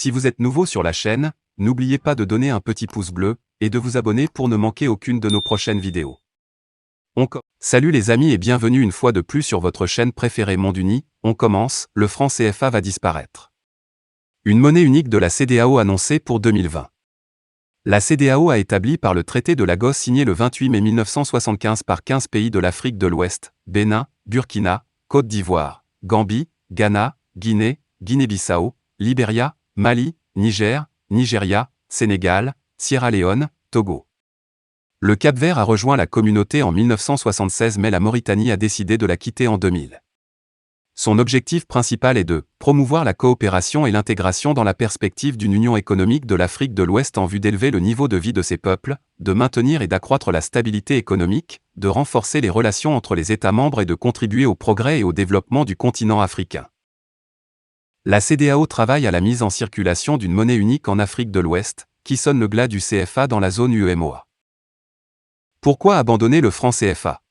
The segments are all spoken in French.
Si vous êtes nouveau sur la chaîne, n'oubliez pas de donner un petit pouce bleu, et de vous abonner pour ne manquer aucune de nos prochaines vidéos. Salut les amis et bienvenue une fois de plus sur votre chaîne préférée Monde Uni. On commence, le franc CFA va disparaître. Une monnaie unique de la CEDEAO annoncée pour 2020. La CEDEAO a établi par le traité de Lagos signé le 28 mai 1975 par 15 pays de l'Afrique de l'Ouest, Bénin, Burkina, Côte d'Ivoire, Gambie, Ghana, Guinée, Guinée-Bissau, Libéria, Mali, Niger, Nigeria, Sénégal, Sierra Leone, Togo. Le Cap-Vert a rejoint la communauté en 1976 mais la Mauritanie a décidé de la quitter en 2000. Son objectif principal est de promouvoir la coopération et l'intégration dans la perspective d'une union économique de l'Afrique de l'Ouest en vue d'élever le niveau de vie de ses peuples, de maintenir et d'accroître la stabilité économique, de renforcer les relations entre les États membres et de contribuer au progrès et au développement du continent africain. La CEDEAO travaille à la mise en circulation d'une monnaie unique en Afrique de l'Ouest, qui sonne le glas du CFA dans la zone UEMOA. Pourquoi abandonner le franc CFA ?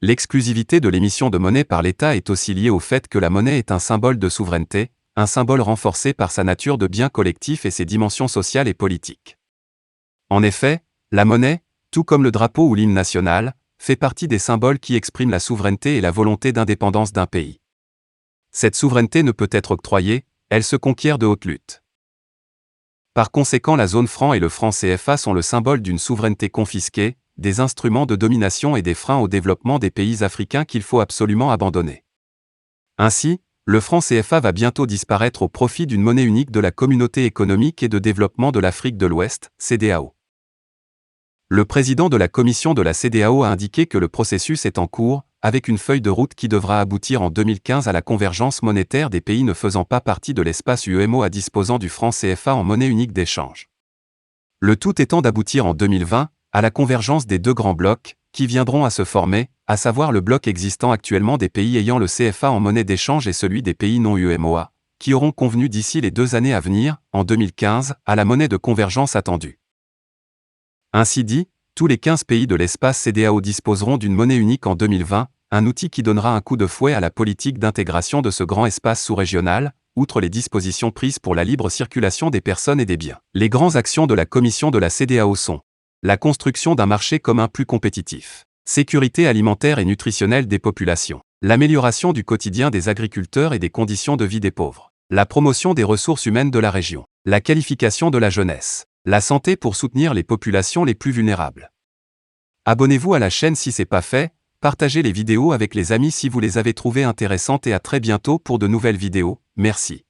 L'exclusivité de l'émission de monnaie par l'État est aussi liée au fait que la monnaie est un symbole de souveraineté, un symbole renforcé par sa nature de bien collectif et ses dimensions sociales et politiques. En effet, la monnaie, tout comme le drapeau ou l'hymne national, fait partie des symboles qui expriment la souveraineté et la volonté d'indépendance d'un pays. Cette souveraineté ne peut être octroyée, elle se conquiert de haute lutte. Par conséquent, la zone franc et le franc CFA sont le symbole d'une souveraineté confisquée, des instruments de domination et des freins au développement des pays africains qu'il faut absolument abandonner. Ainsi, le franc CFA va bientôt disparaître au profit d'une monnaie unique de la Communauté économique et de développement de l'Afrique de l'Ouest, CEDEAO. Le président de la commission de la CEDEAO a indiqué que le processus est en cours, avec une feuille de route qui devra aboutir en 2015 à la convergence monétaire des pays ne faisant pas partie de l'espace UEMOA disposant du franc CFA en monnaie unique d'échange. Le tout étant d'aboutir en 2020, à la convergence des deux grands blocs, qui viendront à se former, à savoir le bloc existant actuellement des pays ayant le CFA en monnaie d'échange et celui des pays non UEMOA, qui auront convenu d'ici les 2 années à venir, en 2015, à la monnaie de convergence attendue. Ainsi dit, tous les 15 pays de l'espace CEDEAO disposeront d'une monnaie unique en 2020, un outil qui donnera un coup de fouet à la politique d'intégration de ce grand espace sous-régional, outre les dispositions prises pour la libre circulation des personnes et des biens. Les grandes actions de la commission de la CEDEAO sont la construction d'un marché commun plus compétitif, sécurité alimentaire et nutritionnelle des populations, l'amélioration du quotidien des agriculteurs et des conditions de vie des pauvres, la promotion des ressources humaines de la région, la qualification de la jeunesse, la santé pour soutenir les populations les plus vulnérables. Abonnez-vous à la chaîne si ce n'est pas fait, partagez les vidéos avec les amis si vous les avez trouvées intéressantes et à très bientôt pour de nouvelles vidéos, merci.